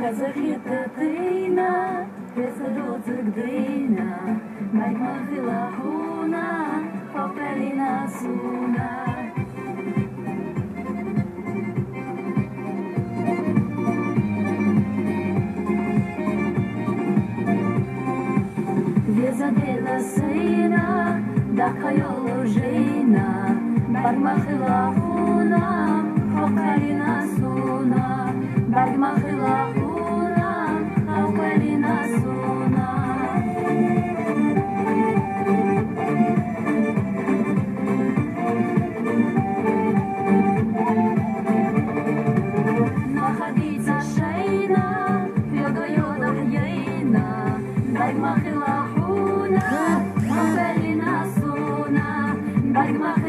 Kazakitatina, Pesadotagdina, Magmahilahuna, Popelina Suna. Vezadela Seina, Dakayolojina, Magmahilahuna, Popelina Suna, Magmahilahuna, Popelina Suna. Naходиться шейна, Йога-йога ейна, Дай махилахуна, Попелина суна, Дай махилахуна.